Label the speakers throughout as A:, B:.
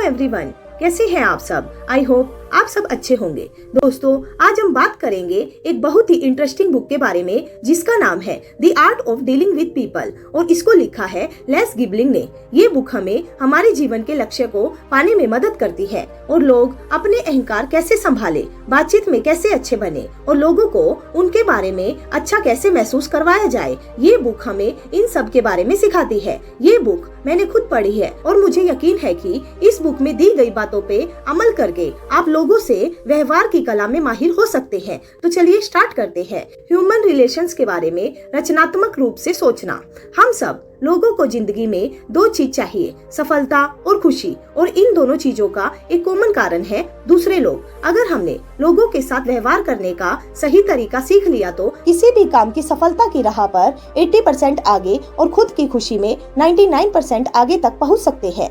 A: Everyone, कैसे हैं आप सब? आई होप आप सब अच्छे होंगे। दोस्तों, आज हम बात करेंगे एक बहुत ही इंटरेस्टिंग बुक के बारे में जिसका नाम है the art of dealing with people और इसको लिखा है लेस गिबलिंग ने। ये बुक हमें हमारे जीवन के लक्ष्य को पाने में मदद करती है और लोग अपने अहंकार कैसे संभाले, बातचीत में कैसे अच्छे बने और लोगों को उनके बारे में अच्छा कैसे महसूस करवाया जाए। ये बुक हमें इन सब के बारे में सिखाती है। ये बुक मैंने खुद पढ़ी है और मुझे यकीन है कि इस बुक में दी गई बातों पे अमल करके आप लोगों से व्यवहार की कला में माहिर हो सकते हैं। तो चलिए स्टार्ट करते हैं। ह्यूमन रिलेशंस के बारे में रचनात्मक रूप से सोचना। हम सब लोगों को जिंदगी में दो चीज चाहिए, सफलता और खुशी, और इन दोनों चीजों का एक कॉमन कारण है दूसरे लोग। अगर हमने लोगों के साथ व्यवहार करने का सही तरीका सीख लिया तो किसी भी काम की सफलता की राह पर 80% आगे और खुद की खुशी में 99% आगे तक पहुंच सकते हैं।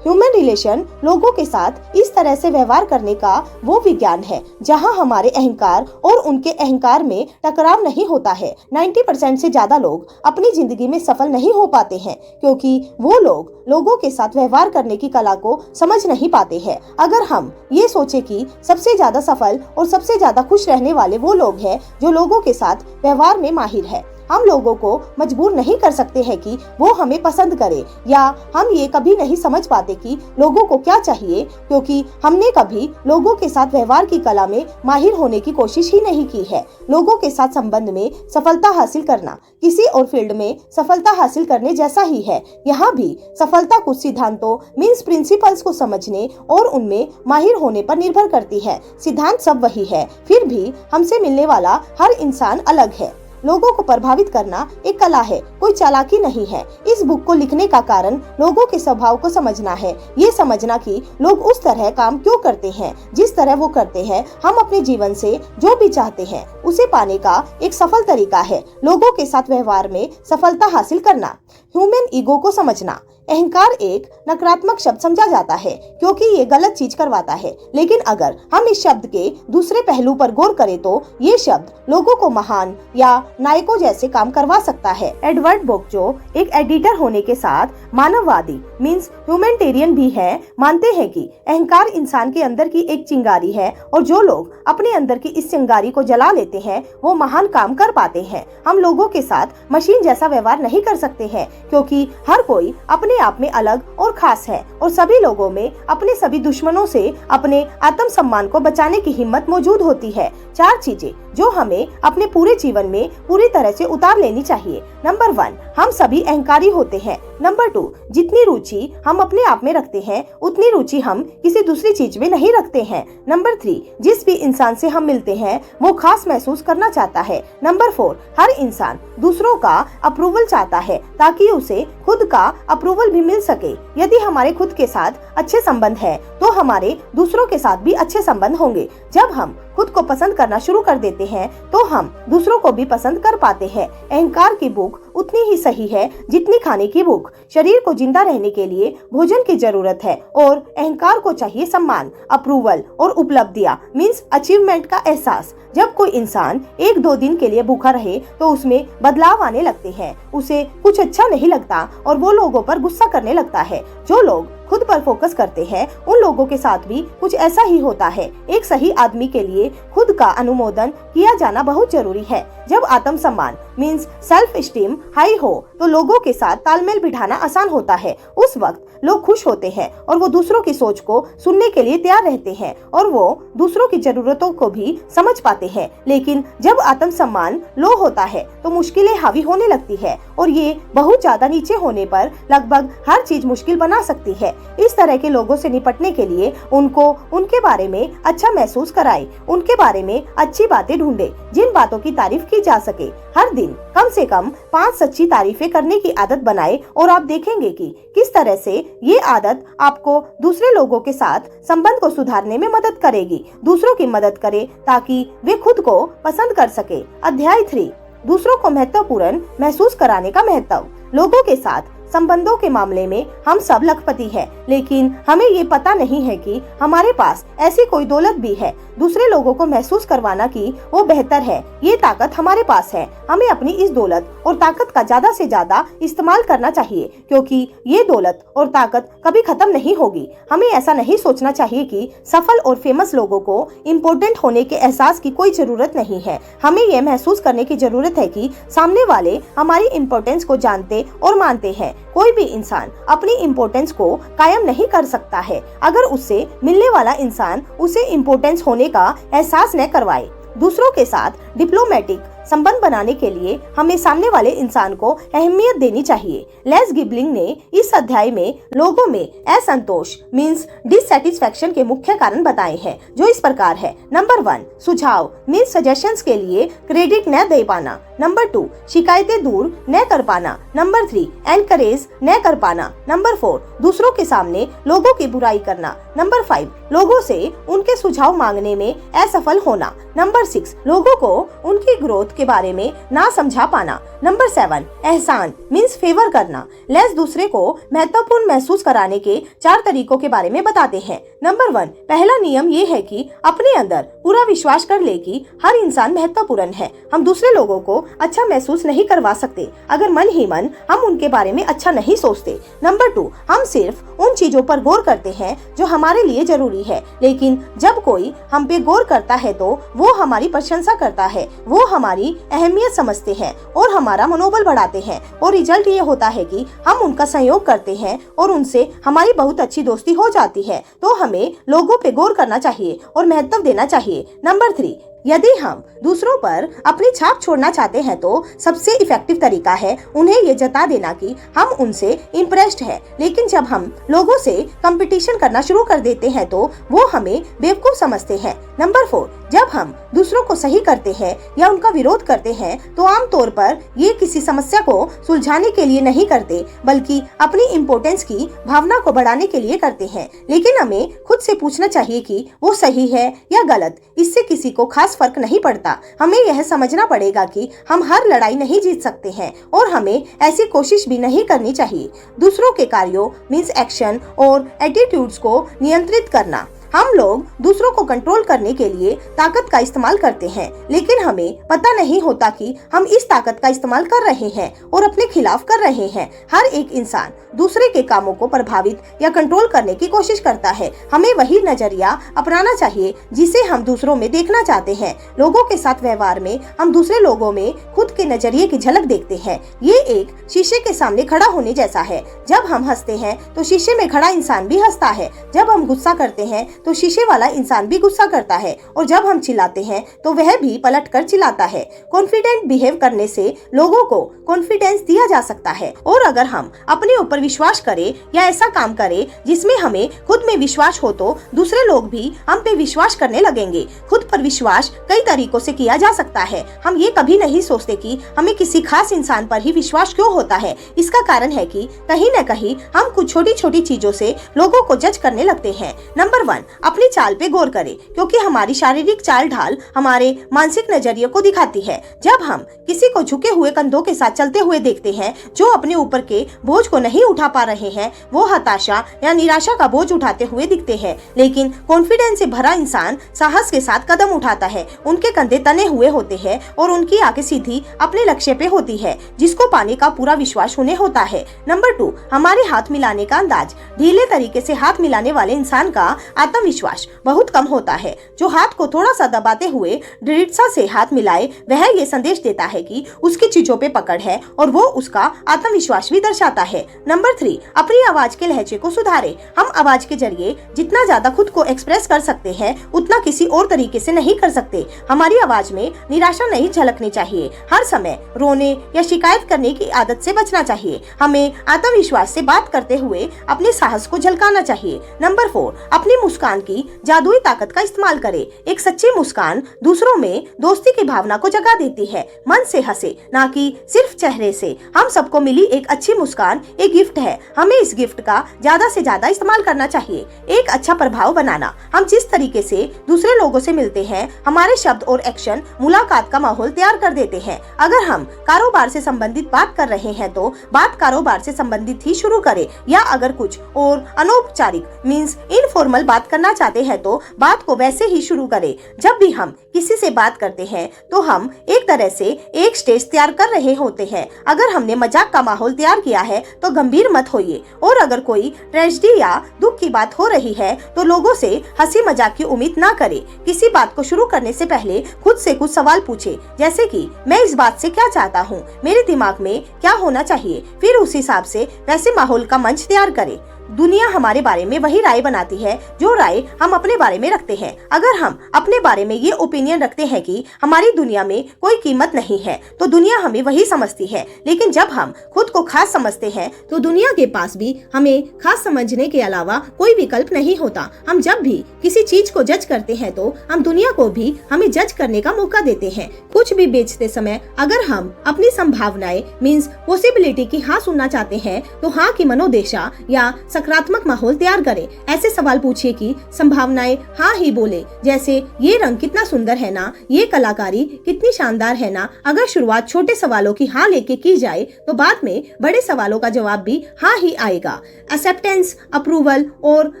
A: ह्यूमन रिलेशन लोगों के साथ इस तरह से व्यवहार करने का वो विज्ञान है जहां हमारे अहंकार और उनके अहंकार में टकराव नहीं होता है। 90% से ज्यादा लोग अपनी जिंदगी में सफल नहीं हो पाते हैं क्योंकि वो लोग लोगों के साथ व्यवहार करने की कला को समझ नहीं पाते हैं। अगर हम ये सोचे कि सबसे ज्यादा सफल और सबसे ज्यादा खुश रहने वाले वो लोग हैं जो लोगों के साथ व्यवहार में माहिर है, हम लोगों को मजबूर नहीं कर सकते हैं कि वो हमें पसंद करे, या हम ये कभी नहीं समझ पाते कि लोगों को क्या चाहिए क्योंकि हमने कभी लोगों के साथ व्यवहार की कला में माहिर होने की कोशिश ही नहीं की है। लोगों के साथ संबंध में सफलता हासिल करना किसी और फील्ड में सफलता हासिल करने जैसा ही है। यहाँ भी सफलता कुछ सिद्धांतों मीन्स प्रिंसिपल्स को समझने और उनमें माहिर होने पर निर्भर करती है। सिद्धांत सब वही है, फिर भी हमसे मिलने वाला हर इंसान अलग है। लोगों को प्रभावित करना एक कला है, कोई चालाकी नहीं है। इस बुक को लिखने का कारण लोगों के स्वभाव को समझना है। ये समझना कि लोग उस तरह काम क्यों करते हैं जिस तरह वो करते हैं। हम अपने जीवन से जो भी चाहते हैं उसे पाने का एक सफल तरीका है लोगों के साथ व्यवहार में सफलता हासिल करना। ह्यूमन ईगो को समझना। अहंकार एक नकारात्मक शब्द समझा जाता है क्योंकि ये गलत चीज करवाता है, लेकिन अगर हम इस शब्द के दूसरे पहलू पर गौर करें तो ये शब्द लोगों को महान या नायकों जैसे काम करवा सकता है। एडवर्ड बोक, जो एक एडिटर होने के साथ मानववादी मीन्स ह्यूमैनिटेरियन भी है, मानते हैं कि अहंकार इंसान के अंदर की एक चिंगारी है और जो लोग अपने अंदर की इस चिंगारी को जला लेते हैं वो महान काम कर पाते हैं। हम लोगों के साथ मशीन जैसा व्यवहार नहीं कर सकते हैं क्योंकि हर कोई अपने आप में अलग और खास है और सभी लोगों में अपने सभी दुश्मनों से अपने आत्म सम्मान को बचाने की हिम्मत मौजूद होती है। 4 चीजें जो हमें अपने पूरे जीवन में पूरी तरह से उतार लेनी चाहिए। नंबर 1, हम सभी अहंकारी होते हैं। नंबर 2, जितनी रुचि हम अपने आप में रखते हैं उतनी रुचि हम किसी दूसरी चीज में नहीं रखते हैं। नंबर 3, जिस भी इंसान से हम मिलते हैं वो खास महसूस करना चाहता है। नंबर 4, हर इंसान दूसरों का अप्रूवल चाहता है ताकि उसे खुद का अप्रूवल भी मिल सके। यदि हमारे खुद के साथ अच्छे संबंध है तो हमारे दूसरों के साथ भी अच्छे संबंध होंगे। जब हम खुद को पसंद करना शुरू कर देते हैं तो हम दूसरों को भी पसंद कर पाते हैं। अहंकार की भूख उतनी ही सही है जितनी खाने की भूख। शरीर को जिंदा रहने के लिए भोजन की जरूरत है और अहंकार को चाहिए सम्मान, अप्रूवल और उपलब्धियां मीन्स अचीवमेंट का एहसास। जब कोई इंसान 1-2 दिन के लिए भूखा रहे तो उसमें बदलाव आने लगते हैं, उसे कुछ अच्छा नहीं लगता और वो लोगों पर गुस्सा करने लगता है। जो लोग खुद पर फोकस करते हैं उन लोगों के साथ भी कुछ ऐसा ही होता है। एक सही आदमी के लिए खुद का अनुमोदन किया जाना बहुत जरूरी है। जब आत्म सम्मान मीन्स सेल्फ स्टीम हाई हो तो लोगों के साथ तालमेल बिठाना आसान होता है। उस वक्त लोग खुश होते हैं और वो दूसरों की सोच को सुनने के लिए तैयार रहते हैं और वो दूसरों की जरूरतों को भी समझ पाते हैं। लेकिन जब आत्म सम्मान लो होता है तो मुश्किलें हावी होने लगती है और ये बहुत ज्यादा नीचे होने पर लगभग हर चीज मुश्किल बना सकती है। इस तरह के लोगों से निपटने के लिए उनको उनके बारे में अच्छा महसूस कराए, उनके बारे में अच्छी बातें ढूंढे जिन बातों की तारीफ की जा सके। हर दिन कम से कम 5 सच्ची तारीफें करने की आदत बनाए और आप देखेंगे कि किस तरह से ये आदत आपको दूसरे लोगों के साथ संबंध को सुधारने में मदद करेगी। दूसरों की मदद करे ताकि वे खुद को पसंद कर सके। अध्याय 3, दूसरों को महत्वपूर्ण महसूस कराने का महत्व। लोगों के साथ संबंधों के मामले में हम सब लखपति हैं, लेकिन हमें ये पता नहीं है कि हमारे पास ऐसी कोई दौलत भी है। दूसरे लोगों को महसूस करवाना कि वो बेहतर है, ये ताकत हमारे पास है। हमें अपनी इस दौलत और ताकत का ज्यादा से ज्यादा इस्तेमाल करना चाहिए, क्योंकि ये दौलत और ताकत कभी खत्म नहीं होगी। हमें ऐसा नहीं सोचना चाहिए कि सफल और फेमस लोगों को इम्पोर्टेंट होने के एहसास की कोई जरूरत नहीं है। हमें यह महसूस करने की जरूरत है कि सामने वाले हमारी इम्पोर्टेंस को जानते और मानते हैं। कोई भी इंसान अपनी इम्पोर्टेंस को कायम नहीं कर सकता है अगर उससे मिलने वाला इंसान उसे इम्पोर्टेंस होने का एहसास न करवाए। दूसरों के साथ डिप्लोमेटिक संबंध बनाने के लिए हमें सामने वाले इंसान को अहमियत देनी चाहिए। लेस गिबलिंग ने इस अध्याय में लोगों में असंतोष मींस डिससैटिस्फैक्शन के मुख्य कारण बताए हैं, जो इस प्रकार है। नंबर 1, सुझाव मींस सजेशंस के लिए क्रेडिट न दे पाना। नंबर 2, शिकायतें दूर न कर पाना। नंबर 3, एनकरेज न कर पाना। नंबर 4, दूसरों के सामने लोगों की बुराई करना। नंबर 5, लोगों से उनके सुझाव मांगने में असफल होना। नंबर 6, लोगों को उनकी ग्रोथ के बारे में ना समझा पाना। नंबर 7, एहसान मींस फेवर करना। लेस दूसरे को महत्वपूर्ण महसूस कराने के 4 तरीकों के बारे में बताते हैं। नंबर 1, पहला नियम ये है कि अपने अंदर पूरा विश्वास कर ले कि हर इंसान महत्वपूर्ण है। हम दूसरे लोगों को अच्छा महसूस नहीं करवा सकते अगर मन ही मन हम उनके बारे में अच्छा नहीं सोचते। नंबर 2, हम सिर्फ उन चीजों पर गौर करते हैं जो हमारे लिए जरूरी है, लेकिन जब कोई हम पे गौर करता है तो वो हमारी प्रशंसा करता है, वो हमारी अहमियत समझते हैं और हमारा मनोबल बढ़ाते हैं। और रिजल्ट ये होता है कि हम उनका सहयोग करते हैं और उनसे हमारी बहुत अच्छी दोस्ती हो जाती है। तो हमें लोगों पे गौर करना चाहिए और महत्व देना चाहिए। नंबर 3, यदि हम दूसरों पर अपनी छाप छोड़ना चाहते हैं तो सबसे इफेक्टिव तरीका है उन्हें ये जता देना कि हम उनसे इम्प्रेस्ड हैं। लेकिन जब हम लोगों से कंपटीशन करना शुरू कर देते हैं तो वो हमें बेवकूफ समझते हैं। नंबर 4, जब हम दूसरों को सही करते हैं या उनका विरोध करते हैं तो आमतौर पर ये किसी समस्या को सुलझाने के लिए नहीं करते, बल्कि अपनी इम्पोर्टेंस की भावना को बढ़ाने के लिए करते हैं। लेकिन हमें खुद से पूछना चाहिए कि वो सही है या गलत। इससे किसी को खास फर्क नहीं पड़ता। हमें यह समझना पड़ेगा कि हम हर लड़ाई नहीं जीत सकते हैं और हमें ऐसी कोशिश भी नहीं करनी चाहिए। दूसरों के कार्यों मींस एक्शन और एटीट्यूड्स को नियंत्रित करना। हम लोग दूसरों को कंट्रोल करने के लिए ताकत का इस्तेमाल करते हैं, लेकिन हमें पता नहीं होता कि हम इस ताकत का इस्तेमाल कर रहे हैं और अपने खिलाफ कर रहे हैं। हर एक इंसान दूसरे के कामों को प्रभावित या कंट्रोल करने की कोशिश करता है। हमें वही नजरिया अपनाना चाहिए जिसे हम दूसरों में देखना चाहते हैं। लोगों के साथ व्यवहार में हम दूसरे लोगों में खुद के नजरिए की झलक देखते हैं। ये एक शीशे के सामने खड़ा होने जैसा है। जब हम हंसते हैं तो शीशे में खड़ा इंसान भी हंसता है। जब हम गुस्सा करते हैं तो शीशे वाला इंसान भी गुस्सा करता है, और जब हम चिल्लाते हैं तो वह भी पलटकर चिल्लाता है। कॉन्फिडेंट बिहेव करने से लोगों को कॉन्फिडेंस दिया जा सकता है, और अगर हम अपने ऊपर विश्वास करें या ऐसा काम करें जिसमें हमें खुद में विश्वास हो तो दूसरे लोग भी हम पे विश्वास करने लगेंगे। खुद पर विश्वास कई तरीकों से किया जा सकता है। हम ये कभी नहीं सोचते कि हमें किसी खास इंसान पर ही विश्वास क्यों होता है। इसका कारण है कि कहीं न कहीं हम कुछ छोटी छोटी चीजों से लोगों को जज करने लगते हैं। नंबर 1, अपनी चाल पे गौर करें, क्योंकि हमारी शारीरिक चाल ढाल हमारे मानसिक नजरिए को दिखाती है। जब हम किसी को झुके हुए कंधों के साथ चलते हुए देखते हैं जो अपने ऊपर के बोझ को नहीं उठा पा रहे हैं, वो हताशा या निराशा का बोझ उठाते हुए दिखते हैं। लेकिन कॉन्फिडेंस से भरा इंसान साहस के साथ कदम उठाता है। उनके कंधे तने हुए होते हैं और उनकी आंखें सीधी अपने लक्ष्य पे होती है, जिसको पाने का पूरा विश्वास उन्हें होता है। नंबर 2, हमारे हाथ मिलाने का अंदाज। ढीले तरीके से हाथ मिलाने वाले इंसान का आत्मविश्वास बहुत कम होता है। जो हाथ को थोड़ा सा दबाते हुए दृढ़ता से हाथ मिलाए, वह ये संदेश देता है कि उसकी चीजों पे पकड़ है और वो उसका आत्मविश्वास भी दर्शाता है। नंबर 3, अपनी आवाज के लहजे को सुधारें। हम आवाज के जरिए जितना ज्यादा खुद को एक्सप्रेस कर सकते हैं उतना किसी और तरीके से नहीं कर सकते। हमारी आवाज में निराशा नहीं झलकनी चाहिए। हर समय रोने या शिकायत करने की आदत से बचना चाहिए। हमें आत्मविश्वास से बात करते हुए अपने साहस को झलकाना चाहिए। नंबर 4, अपनी मुस्कान मुस्कान की जादुई ताकत का इस्तेमाल करें। एक सच्ची मुस्कान दूसरों में दोस्ती की भावना को जगा देती है। मन से हंसे, ना कि सिर्फ चेहरे से। हम सबको मिली एक अच्छी मुस्कान एक गिफ्ट है। हमें इस गिफ्ट का ज्यादा से ज्यादा इस्तेमाल करना चाहिए। एक अच्छा प्रभाव बनाना। हम जिस तरीके से दूसरे लोगों से मिलते हैं, हमारे शब्द और एक्शन मुलाकात का माहौल तैयार कर देते हैं। अगर हम कारोबार से संबंधित बात कर रहे हैं तो बात कारोबार से संबंधित ही शुरू करें, या अगर कुछ और अनौपचारिक मींस इनफॉर्मल बात करना चाहते हैं तो बात को वैसे ही शुरू करें। जब भी हम किसी से बात करते हैं तो हम एक तरह से एक स्टेज तैयार कर रहे होते हैं। अगर हमने मजाक का माहौल तैयार किया है तो गंभीर मत होइए, और अगर कोई ट्रेजेडी या दुख की बात हो रही है तो लोगों से हंसी मजाक की उम्मीद ना करें। किसी बात को शुरू करने से पहले खुद से कुछ सवाल पूछे, जैसे कि मैं इस बात से क्या चाहता हूँ, मेरे दिमाग में क्या होना चाहिए। फिर उस हिसाब से वैसे माहौल का मंच तैयार करें। दुनिया हमारे बारे में वही राय बनाती है जो राय हम अपने बारे में रखते हैं। अगर हम अपने बारे में ये ओपिनियन रखते हैं कि हमारी दुनिया में कोई कीमत नहीं है तो दुनिया हमें वही समझती है। लेकिन जब हम खुद को खास समझते हैं तो दुनिया के पास भी हमें खास समझने के अलावा कोई विकल्प नहीं होता। हम जब भी किसी चीज को जज करते हैं तो हम दुनिया को भी हमें जज करने का मौका देते हैं। कुछ भी बेचते समय अगर हम अपनी संभावनाएं मीन्स पॉसिबिलिटी की हाँ सुनना चाहते हैं तो हाँ की मनोदशा या सकारात्मक माहौल तैयार करें। ऐसे सवाल पूछिए कि संभावनाएं हाँ ही बोले, जैसे ये रंग कितना सुंदर है ना, ये कलाकारी कितनी शानदार है ना। अगर शुरुआत छोटे सवालों की हाँ लेके की जाए तो बाद में बड़े सवालों का जवाब भी हाँ ही आएगा। एक्सेप्टेंस, अप्रूवल और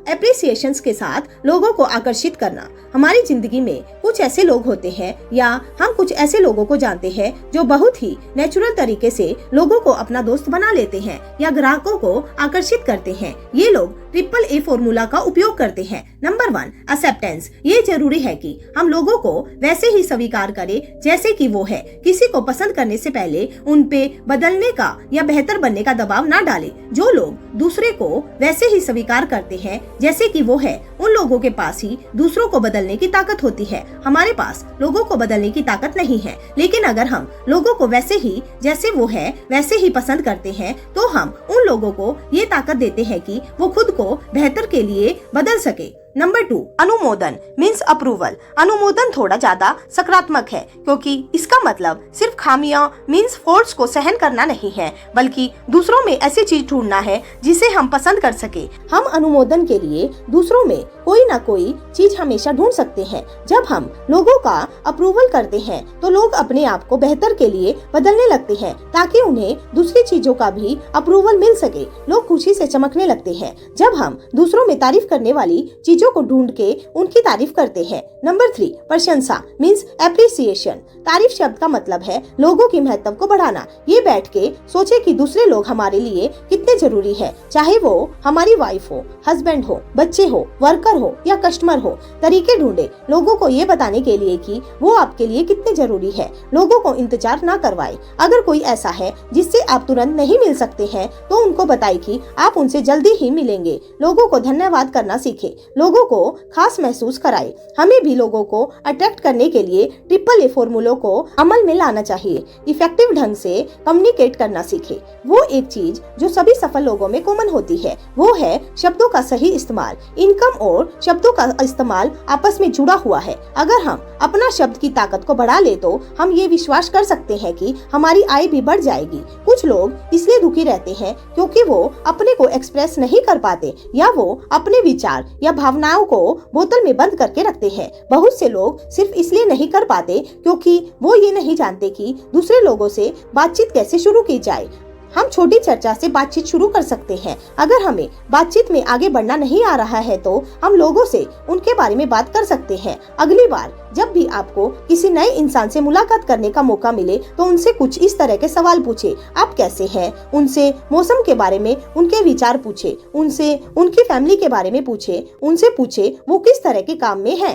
A: एप्रिसिएशन के साथ लोगों को आकर्षित करना। हमारी जिंदगी में कुछ ऐसे लोग होते हैं या हम कुछ ऐसे लोगों को जानते हैं जो बहुत ही नेचुरल तरीके से लोगों को अपना दोस्त बना लेते हैं या ग्राहकों को आकर्षित करते हैं। ये लोग ट्रिपल ए फॉर्मूला का उपयोग करते हैं। Number 1, acceptance. ये जरूरी है कि हम लोगों को वैसे ही स्वीकार करें जैसे कि वो है। किसी को पसंद करने से पहले उन पे बदलने का या बेहतर बनने का दबाव ना डालें। जो लोग दूसरे को वैसे ही स्वीकार करते हैं जैसे कि वो है, उन लोगों के पास ही दूसरों को बदलने की ताकत होती है। हमारे पास लोगों को बदलने की ताकत नहीं है, लेकिन अगर हम लोगों को वैसे ही जैसे वो है वैसे ही पसंद करते हैं तो हम उन लोगों को ये ताकत देते हैं कि वो खुद को बेहतर के लिए बदल सके। नंबर 2, अनुमोदन मीन्स अप्रूवल। अनुमोदन थोड़ा ज्यादा सकारात्मक है क्योंकि इसका मतलब सिर्फ खामियां मीन्स फॉल्ट्स को सहन करना नहीं है, बल्कि दूसरों में ऐसी चीज ढूंढना है जिसे हम पसंद कर सके। हम अनुमोदन के लिए दूसरों में कोई ना कोई चीज हमेशा ढूंढ सकते हैं। जब हम लोगों का अप्रूवल करते हैं तो लोग अपने आप को बेहतर के लिए बदलने लगते हैं ताकि उन्हें दूसरी चीजों का भी अप्रूवल मिल सके। लोग खुशी से चमकने लगते हैं जब हम दूसरों में तारीफ करने वाली चीजों को ढूंढ के उनकी तारीफ करते हैं। नंबर 3, प्रशंसा मीन्स एप्रिसिएशन। तारीफ शब्द का मतलब है लोगों की महत्व को बढ़ाना। ये बैठ के सोचे कि दूसरे लोग हमारे लिए कितने जरूरी है, चाहे वो हमारी वाइफ हो, हस्बैंड हो, बच्चे हो, वर्कर हो या कस्टमर हो। तरीके ढूंढे लोगों को ये बताने के लिए कि वो आपके लिए कितने जरूरी है। लोगों को इंतजार ना करवाए। अगर कोई ऐसा है जिससे आप तुरंत नहीं मिल सकते हैं तो उनको बताए कि आप उनसे जल्दी ही मिलेंगे। लोगों को धन्यवाद करना सीखे। लोगों को खास महसूस कराए। हमें भी लोगों को अट्रैक्ट करने के लिए ट्रिपल ए फॉर्मूलों को अमल में लाना चाहिए। इफेक्टिव ढंग से कम्युनिकेट करना सीखे। वो एक चीज जो सभी सफल लोगों में कॉमन होती है, वो है शब्दों का सही इस्तेमाल। इनकम और शब्दों का इस्तेमाल आपस में जुड़ा हुआ है। अगर हम अपना शब्द की ताकत को बढ़ा ले तो हम ये विश्वास कर सकते हैं कि हमारी आय भी बढ़ जाएगी। कुछ लोग इसलिए दुखी रहते हैं क्योंकि वो अपने को एक्सप्रेस नहीं कर पाते या वो अपने विचार या भावनाओं को बोतल में बंद करके रखते हैं। बहुत से लोग सिर्फ इसलिए नहीं कर पाते क्योंकि वो ये नहीं जानते कि दूसरे लोगों से बातचीत कैसे शुरू की जाए। हम छोटी चर्चा से बातचीत शुरू कर सकते हैं। अगर हमें बातचीत में आगे बढ़ना नहीं आ रहा है तो हम लोगों से उनके बारे में बात कर सकते हैं। अगली बार जब भी आपको किसी नए इंसान से मुलाकात करने का मौका मिले तो उनसे कुछ इस तरह के सवाल पूछे। आप कैसे हैं? उनसे मौसम के बारे में उनके विचार पूछे। उनसे उनकी फैमिली के बारे में पूछे। उनसे पूछे वो किस तरह के काम में है।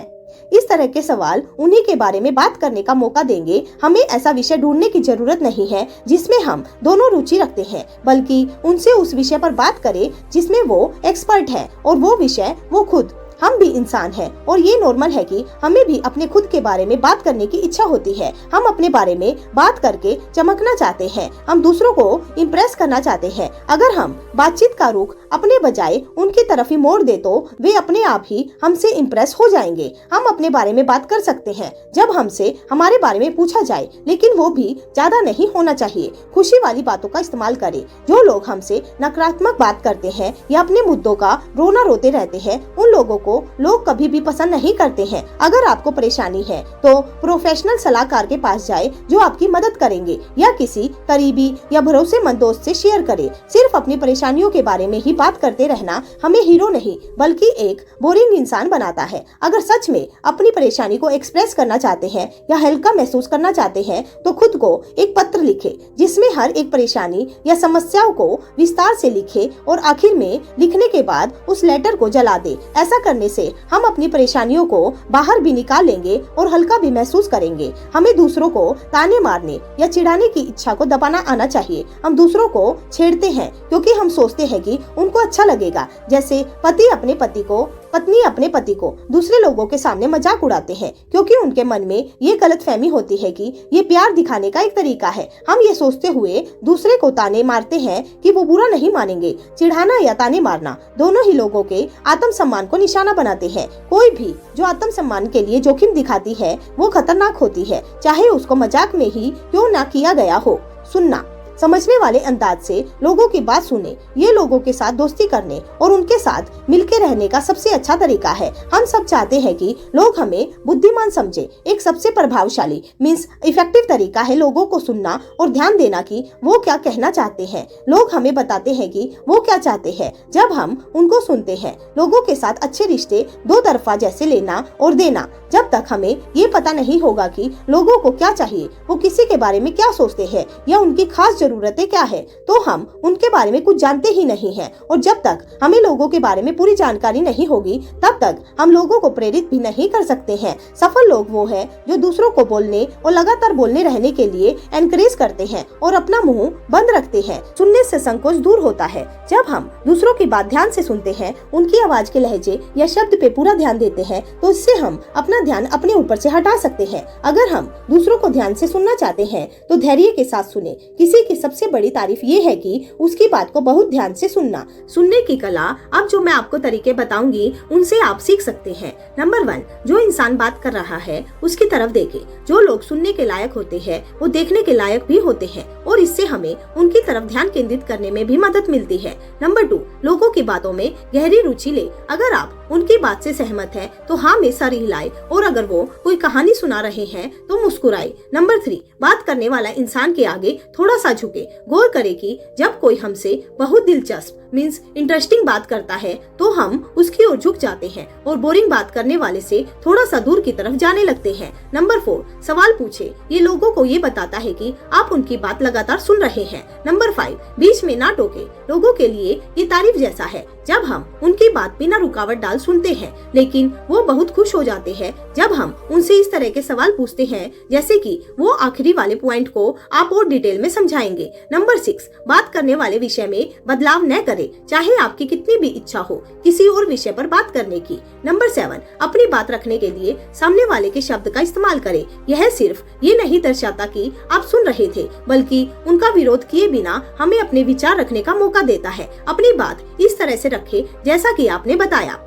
A: इस तरह के सवाल उन्हीं के बारे में बात करने का मौका देंगे। हमें ऐसा विषय ढूंढने की जरूरत नहीं है जिसमें हम दोनों रुचि रखते हैं, बल्कि उनसे उस विषय पर बात करें जिसमें वो एक्सपर्ट है और वो विषय वो खुद। हम भी इंसान हैं और ये नॉर्मल है कि हमें भी अपने खुद के बारे में बात करने की इच्छा होती है। हम अपने बारे में बात करके चमकना चाहते हैं, हम दूसरों को इम्प्रेस करना चाहते हैं। अगर हम बातचीत का रुख अपने बजाय उनकी तरफ ही मोड़ दे तो वे अपने आप ही हमसे इम्प्रेस हो जाएंगे। हम अपने बारे में बात कर सकते हैं जब हमसे हमारे बारे में पूछा जाए, लेकिन वो भी ज्यादा नहीं होना चाहिए। खुशी वाली बातों का इस्तेमाल करें। जो लोग हमसे नकारात्मक बात करते हैं या अपने मुद्दों का रोना रोते रहते हैं, उन लोगों को लोग कभी भी पसंद नहीं करते हैं। अगर आपको परेशानी है तो प्रोफेशनल सलाहकार के पास जाए जो आपकी मदद करेंगे, या किसी करीबी या भरोसेमंद दोस्त से शेयर करें। सिर्फ अपनी परेशानियों के बारे में ही बात करते रहना हमें हीरो नहीं बल्कि एक बोरिंग इंसान बनाता है। अगर सच में अपनी परेशानी को एक्सप्रेस करना चाहते हैं या हल्का महसूस करना चाहते हैं तो खुद को एक पत्र लिखें जिसमें हर एक परेशानी या समस्याओं को विस्तार से लिखें और आखिर में लिखने के बाद उस लेटर को जला दें। ऐसा करने से हम अपनी परेशानियों को बाहर भी निकाल लेंगे और हल्का भी महसूस करेंगे। हमें दूसरों को ताने मारने या चिढ़ाने की इच्छा को दबाना आना चाहिए। हम दूसरों को छेड़ते हैं क्योंकि हम सोचते हैं कि उनको अच्छा लगेगा, जैसे पति अपने पति को, पत्नी अपने पति को दूसरे लोगों के सामने मजाक उड़ाते हैं क्योंकि उनके मन में ये गलतफहमी होती है कि ये प्यार दिखाने का एक तरीका है। हम ये सोचते हुए दूसरे को ताने मारते हैं कि वो बुरा नहीं मानेंगे। चिढ़ाना या ताने मारना दोनों ही लोगों के आत्मसम्मान को निशाना बनाते हैं। कोई भी जो आत्मसम्मान के लिए जोखिम दिखाती है वो खतरनाक होती है, चाहे उसको मजाक में ही क्यों ना किया गया हो। सुनना, समझने वाले अंदाज से लोगों की बात सुने। ये लोगों के साथ दोस्ती करने और उनके साथ मिलके रहने का सबसे अच्छा तरीका है। हम सब चाहते हैं कि लोग हमें बुद्धिमान समझे। एक सबसे प्रभावशाली मींस इफेक्टिव तरीका है लोगों को सुनना और ध्यान देना कि वो क्या कहना चाहते हैं। लोग हमें बताते हैं कि वो क्या चाहते हैं जब हम उनको सुनते हैं। लोगों के साथ अच्छे रिश्ते दो तरफा जैसे लेना और देना। जब तक हमें ये पता नहीं होगा कि लोगों को क्या चाहिए, वो किसी के बारे में क्या सोचते हैं या उनकी खास जरूरतें क्या है, तो हम उनके बारे में कुछ जानते ही नहीं हैं। और जब तक हमें लोगों के बारे में पूरी जानकारी नहीं होगी तब तक हम लोगों को प्रेरित भी नहीं कर सकते हैं। सफल लोग वो हैं जो दूसरों को बोलने और लगातार बोलने रहने के लिए एनकरेज करते हैं और अपना मुंह बंद रखते हैं। सुनने से संकोच दूर होता है। जब हम दूसरों की बात ध्यान से सुनते हैं, उनकी आवाज के लहजे या शब्द पे पूरा ध्यान देते हैं, तो इससे हम अपना ध्यान अपने ऊपर से हटा सकते हैं। अगर हम दूसरों को ध्यान से सुनना चाहते हैं तो धैर्य के साथ सुने। किसी की सबसे बड़ी तारीफ ये है कि उसकी बात को बहुत ध्यान से सुनना। सुनने की कला, अब जो मैं आपको तरीके बताऊंगी उनसे आप सीख सकते हैं। नंबर 1, जो इंसान बात कर रहा है उसकी तरफ देखें। जो लोग सुनने के लायक होते हैं वो देखने के लायक भी होते हैं और इससे हमें उनकी तरफ ध्यान केंद्रित करने में भी मदद मिलती है। नंबर 2, लोगों की बातों में गहरी रुचि ले। अगर आप उनकी बात से सहमत हैं तो हाँ में सर हिलाए और अगर वो कोई कहानी सुना रहे हैं तो मुस्कुराए। नंबर 3, बात करने वाला इंसान के आगे थोड़ा सा झुके। गौर करें कि जब कोई हमसे बहुत दिलचस्प मींस इंटरेस्टिंग बात करता है तो हम उसकी ओर झुक जाते हैं और बोरिंग बात करने वाले से थोड़ा सा दूर की तरफ जाने लगते हैं। नंबर 4, सवाल पूछे। ये लोगों को ये बताता है कि आप उनकी बात लगातार सुन रहे हैं। नंबर 5, बीच में ना टोके। लोगों के लिए ये तारीफ जैसा है जब हम उनकी बात बिना रुकावट डाल सुनते हैं, लेकिन वो बहुत खुश हो जाते हैं जब हम उनसे इस तरह के सवाल पूछते हैं जैसे कि वो आखिरी वाले पॉइंट को आप और डिटेल में समझाएंगे। नंबर 6, बात करने वाले विषय में बदलाव न करें, चाहे आपकी कितनी भी इच्छा हो किसी और विषय पर बात करने की। नंबर 7, अपनी बात रखने के लिए सामने वाले के शब्द का इस्तेमाल करें। यह सिर्फ ये नहीं दर्शाता कि आप सुन रहे थे, बल्कि उनका विरोध किए बिना हमें अपने विचार रखने का मौका देता है। अपनी बात इस तरह से रखें जैसा कि आपने बताया।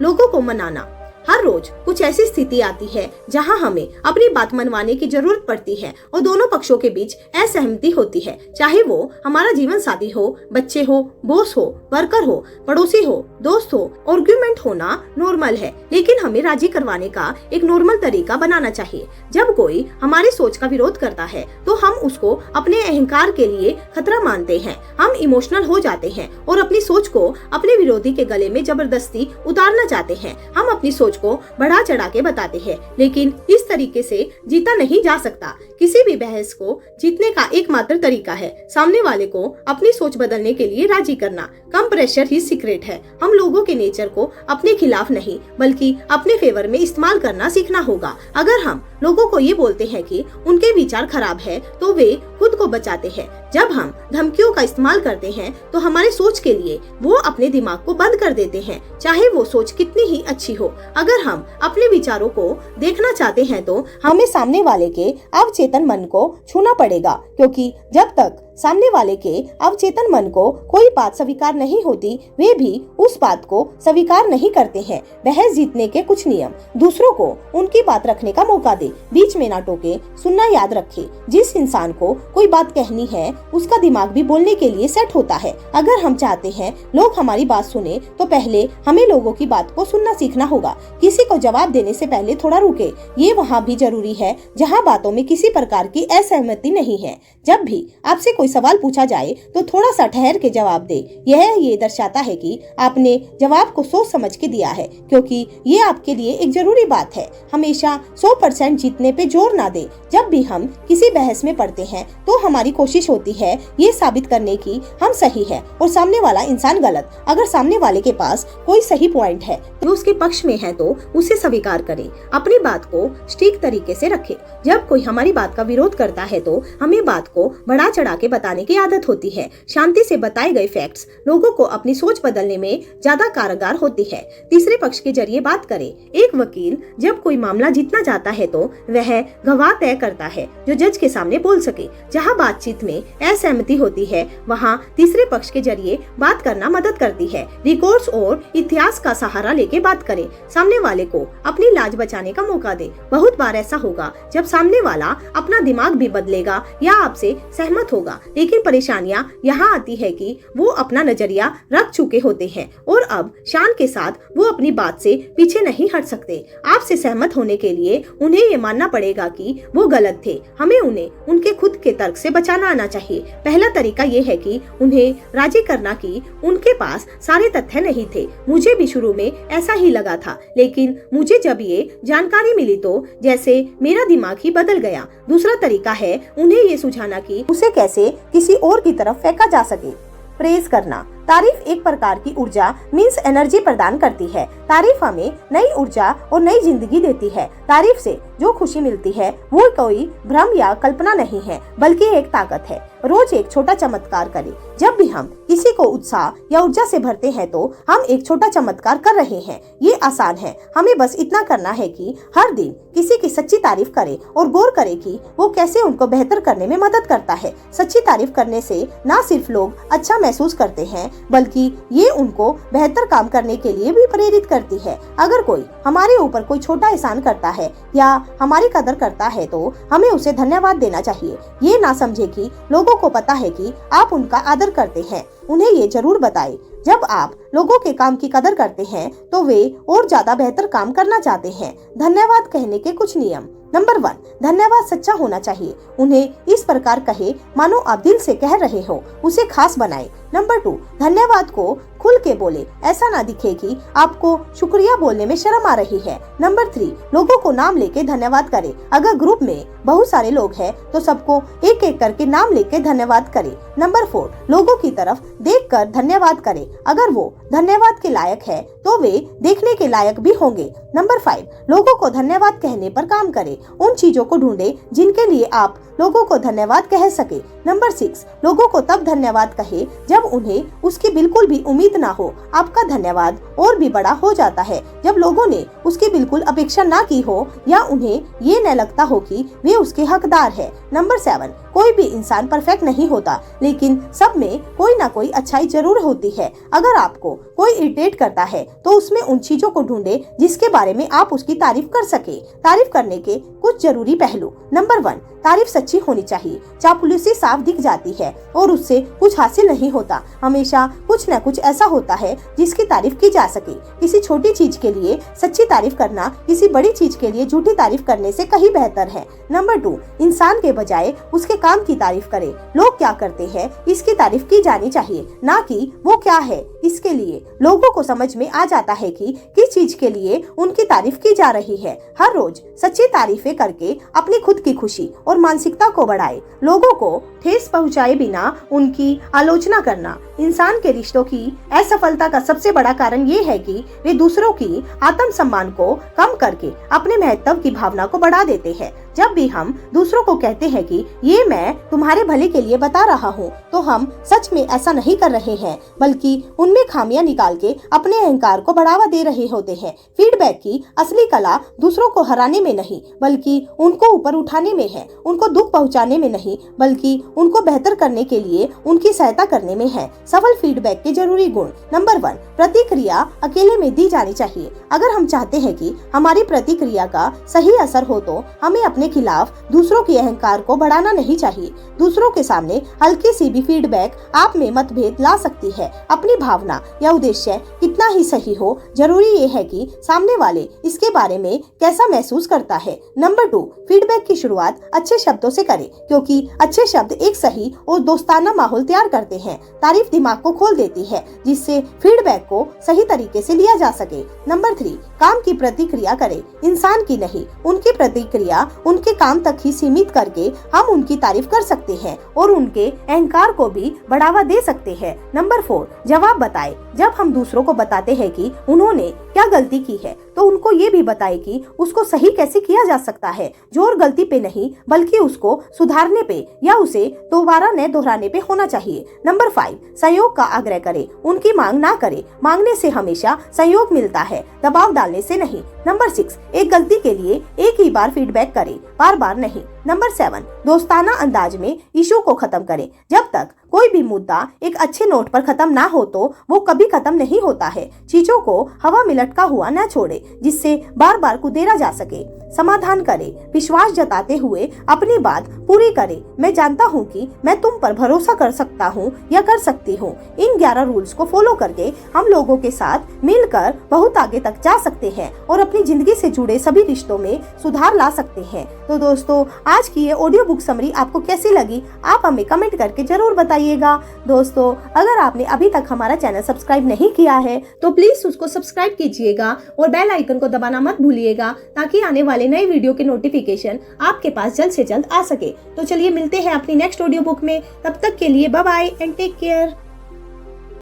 A: लोगों को मनाना। हर रोज कुछ ऐसी स्थिति आती है जहां हमें अपनी बात मनवाने की जरूरत पड़ती है और दोनों पक्षों के बीच असहमति होती है। चाहे वो हमारा जीवन साथी हो, बच्चे हो, बॉस हो, वर्कर हो, पड़ोसी हो, दोस्त हो, आर्गुमेंट होना नॉर्मल है, लेकिन हमें राजी करवाने का एक नॉर्मल तरीका बनाना चाहिए। जब कोई हमारी सोच का विरोध करता है तो हम उसको अपने अहंकार के लिए खतरा मानते हैं। हम इमोशनल हो जाते हैं और अपनी सोच को अपने विरोधी के गले में जबरदस्ती उतारना चाहते हैं। हम अपनी सोच को बढ़ा चढ़ा के बताते हैं, लेकिन इस तरीके से जीता नहीं जा सकता। किसी भी बहस को जीतने का एकमात्र तरीका है सामने वाले को अपनी सोच बदलने के लिए राजी करना। कम प्रेशर ही सीक्रेट है। हम लोगों के नेचर को अपने खिलाफ नहीं बल्कि अपने फेवर में इस्तेमाल करना सीखना होगा। अगर हम लोगों को ये बोलते हैं कि उनके विचार खराब है तो वे खुद को बचाते हैं। जब हम धमकियों का इस्तेमाल करते हैं तो हमारे सोच के लिए वो अपने दिमाग को बंद कर देते हैं, चाहे वो सोच कितनी ही अच्छी हो। अगर हम अपने विचारों को देखना चाहते हैं तो हमें सामने वाले के अवचेतन मन को छूना पड़ेगा, क्योंकि जब तक सामने वाले के अवचेतन मन को कोई बात स्वीकार नहीं होती वे भी उस बात को स्वीकार नहीं करते हैं। बहस जीतने के कुछ नियम। दूसरों को उनकी बात रखने का मौका दे, बीच में ना टोके, सुनना याद रखे। जिस इंसान को कोई बात कहनी है उसका दिमाग भी बोलने के लिए सेट होता है। अगर हम चाहते हैं लोग हमारी बात सुने तो पहले हमें लोगों की बात को सुनना सीखना होगा। किसी को जवाब देने से पहले थोड़ा रुके, ये वहाँ भी जरूरी है जहाँ बातों में किसी प्रकार की असहमति नहीं है। जब भी आपसे कोई सवाल पूछा जाए तो थोड़ा सा ठहर के जवाब दे। यह ये दर्शाता है कि आपने जवाब को सोच समझ के दिया है, क्योंकि ये आपके लिए एक जरूरी बात है। हमेशा 100% जीतने पे जोर ना दे। जब भी हम किसी बहस में पड़ते हैं तो हमारी कोशिश होती है ये साबित करने की हम सही है और सामने वाला इंसान गलत। अगर सामने वाले के पास कोई सही पॉइंट है तो उसके पक्ष में है तो उसे स्वीकार करें। अपनी बात को सटीक तरीके से रखें। जब कोई हमारी बात का विरोध करता है तो हमें बात को बढ़ा चढ़ा के बताने की आदत होती है। शांति से बताए गए फैक्ट्स लोगों को अपनी सोच बदलने में ज्यादा कारगर होती है। तीसरे पक्ष के जरिए बात करें। एक वकील जब कोई मामला जीतना चाहता है तो वह गवाह तय करता है जो जज के सामने बोल सके। जहां बातचीत में असहमति होती है वहां तीसरे पक्ष के जरिए बात करना मदद करती है। रिकॉर्ड्स और इतिहास का सहारा लेके बात करें। सामने वाले को अपनी लाज बचाने का मौका दे। बहुत बार ऐसा होगा जब सामने वाला अपना दिमाग भी बदलेगा या आपसे सहमत होगा, लेकिन परेशानियां यहाँ आती है कि वो अपना नजरिया रख चुके होते हैं और अब शान के साथ वो अपनी बात से पीछे नहीं हट सकते। आपसे सहमत होने के लिए उन्हें ये मानना पड़ेगा कि वो गलत थे। हमें उन्हें उनके खुद के तर्क से बचाना आना चाहिए। पहला तरीका ये है कि उन्हें राजी करना कि उनके पास सारे तथ्य नहीं थे। मुझे भी शुरू में ऐसा ही लगा था, लेकिन मुझे जब ये जानकारी मिली तो जैसे मेरा दिमाग ही बदल गया। दूसरा तरीका है उन्हें ये सुझाना कि उसे कैसे किसी और की तरफ फेंका जा सके। प्रेज करना। तारीफ एक प्रकार की ऊर्जा मीन्स एनर्जी प्रदान करती है। तारीफ हमें नई ऊर्जा और नई जिंदगी देती है। तारीफ से जो खुशी मिलती है वो कोई भ्रम या कल्पना नहीं है बल्कि एक ताकत है। रोज एक छोटा चमत्कार करें। जब भी हम किसी को उत्साह या ऊर्जा से भरते हैं तो हम एक छोटा चमत्कार कर रहे हैं। ये आसान है। हमें बस इतना करना है कि हर दिन किसी की सच्ची तारीफ करें और गौर करें कि वो कैसे उनको बेहतर करने में मदद करता है। सच्ची तारीफ करने से न सिर्फ लोग अच्छा महसूस करते हैं बल्कि ये उनको बेहतर काम करने के लिए भी प्रेरित करती है। अगर कोई हमारे ऊपर कोई छोटा एहसान करता है या हमारी कदर करता है तो हमें उसे धन्यवाद देना चाहिए। ये ना समझे कि लोगों को पता है कि आप उनका आदर करते हैं। उन्हें ये जरूर बताएं। जब आप लोगों के काम की कदर करते हैं तो वे और ज्यादा बेहतर काम करना चाहते हैं। धन्यवाद कहने के कुछ नियम। नंबर 1, धन्यवाद सच्चा होना चाहिए। उन्हें इस प्रकार कहे मानो आप दिल से कह रहे हो। उसे खास बनाए। नंबर 2, धन्यवाद को खुल के बोले। ऐसा ना दिखे कि आपको शुक्रिया बोलने में शर्म आ रही है। नंबर 3, लोगों को नाम लेके धन्यवाद करें। अगर ग्रुप में बहुत सारे लोग हैं तो सबको एक एक करके नाम लेके धन्यवाद करें। नंबर 4, लोगों की तरफ देखकर धन्यवाद करें। अगर वो धन्यवाद के लायक है तो वे देखने के लायक भी होंगे। नंबर 5, लोगों को धन्यवाद कहने पर काम करें। उन चीजों को ढूंढे जिनके लिए आप लोगों को धन्यवाद कह सके। नंबर 6, लोगों को तब धन्यवाद कहे जब उन्हें उसकी बिल्कुल भी उम्मीद ना हो। आपका धन्यवाद और भी बड़ा हो जाता है जब लोगों ने उसकी बिल्कुल अपेक्षा ना की हो या उन्हें ये न लगता हो कि वे उसके हकदार है। नंबर 7, कोई भी इंसान परफेक्ट नहीं होता, लेकिन सब में कोई ना कोई अच्छाई जरूर होती है। अगर आपको कोई इरिटेट करता है तो उसमें उन चीजों को ढूंढे जिसके बारे में आप उसकी तारीफ कर सके। तारीफ करने के कुछ जरूरी पहलू। नंबर 1, तारीफ सच्ची होनी चाहिए। चापलूसी साफ दिख जाती है और उससे कुछ हासिल नहीं होता। हमेशा कुछ न कुछ ऐसा होता है जिसकी तारीफ की जा सके। किसी छोटी चीज के लिए सच्ची तारीफ करना किसी बड़ी चीज के लिए झूठी तारीफ करने से कहीं बेहतर है। नंबर 2, इंसान के बजाय उसके काम की तारीफ करें। लोग क्या करते हैं इसकी तारीफ की जानी चाहिए, ना कि वो क्या है इसके लिए इसीलिए लोगों को समझ में आ जाता है कि किस चीज के लिए उनकी तारीफ की जा रही है। हर रोज सच्ची तारीफें करके अपनी खुद की खुशी और मानसिकता को बढ़ाए। लोगों को ठेस पहुंचाए बिना उनकी आलोचना करना। इंसान के रिश्तों की असफलता का सबसे बड़ा कारण ये है कि वे दूसरों की आत्मसम्मान को कम करके अपने महत्व की भावना को बढ़ा देते हैं। जब भी हम दूसरों को कहते हैं कि ये मैं तुम्हारे भले के लिए बता रहा हूँ, तो हम सच में ऐसा नहीं कर रहे हैं, बल्कि उनमें खामियां निकाल के अपने अहंकार को बढ़ावा दे रहे होते हैं। फीडबैक की असली कला दूसरों को हराने में नहीं, बल्कि उनको ऊपर उठाने में है। उनको दुख पहुँचाने में नहीं, बल्कि उनको बेहतर करने के लिए उनकी सहायता करने में है। सफल फीडबैक के जरूरी गुण। नंबर 1, प्रतिक्रिया अकेले में दी जानी चाहिए। अगर हम चाहते हैं कि हमारी प्रतिक्रिया का सही असर हो, तो हमें अपने खिलाफ दूसरों के अहंकार को बढ़ाना नहीं चाहिए। दूसरों के सामने हल्की सी भी फीडबैक आप में मतभेद ला सकती है। अपनी भावना या उद्देश्य कितना ही सही हो, जरूरी ये है कि सामने वाले इसके बारे में कैसा महसूस करता है। नंबर 2, फीडबैक की शुरुआत अच्छे शब्दों से करें, क्योंकि अच्छे शब्द एक सही और दोस्ताना माहौल तैयार करते हैं। तारीफ दिमाग को खोल देती है, जिससे फीडबैक को सही तरीके से लिया जा सके। नंबर 3, काम की प्रतिक्रिया करें, इंसान की नहीं। उनकी प्रतिक्रिया उनके काम तक ही सीमित करके हम उनकी तारीफ कर सकते हैं और उनके अहंकार को भी बढ़ावा दे सकते हैं। नंबर 4, जवाब बताएं। जब हम दूसरों को बताते हैं कि उन्होंने क्या गलती की है, तो उनको ये भी बताएं कि उसको सही कैसे किया जा सकता है। जोर गलती पे नहीं, बल्कि उसको सुधारने पे या उसे दोबारा न दोहराने पे होना चाहिए। नंबर 5, सहयोग का आग्रह करें, उनकी मांग ना करें। मांगने से हमेशा सहयोग मिलता है, दबाव डालने से नहीं। नंबर 6, एक गलती के लिए एक ही बार फीडबैक करें, बार बार नहीं। नंबर 7, दोस्ताना अंदाज में इशू को खत्म करें। जब तक कोई भी मुद्दा एक अच्छे नोट पर खत्म ना हो, तो वो कभी खत्म नहीं होता है। चीजों को हवा में लटका हुआ न छोड़े, जिससे बार बार कुदेरा जा सके। समाधान करें, विश्वास जताते हुए अपनी बात पूरी करें। मैं जानता हूँ कि मैं तुम पर भरोसा कर सकता हूँ या कर सकती हूँ। इन 11 रूल्स को फॉलो करके हम लोगों के साथ मिलकर बहुत आगे तक जा सकते हैं और अपनी जिंदगी से जुड़े सभी रिश्तों में सुधार ला सकते हैं। तो दोस्तों, आज की ये ऑडियो बुक समरी आपको कैसी लगी, आप हमें कमेंट करके जरूर बताइएगा। दोस्तों, अगर आपने अभी तक हमारा चैनल सब्सक्राइब नहीं किया है, तो प्लीज उसको सब्सक्राइब कीजिएगा और बेल आइकन को दबाना मत भूलिएगा, ताकि आने वाले नए वीडियो के नोटिफिकेशन आपके पास जल्द से जल्द आ सके। तो चलिए मिलते हैं अपनी नेक्स्ट ऑडियो बुक में। तब तक के लिए bye bye and take care.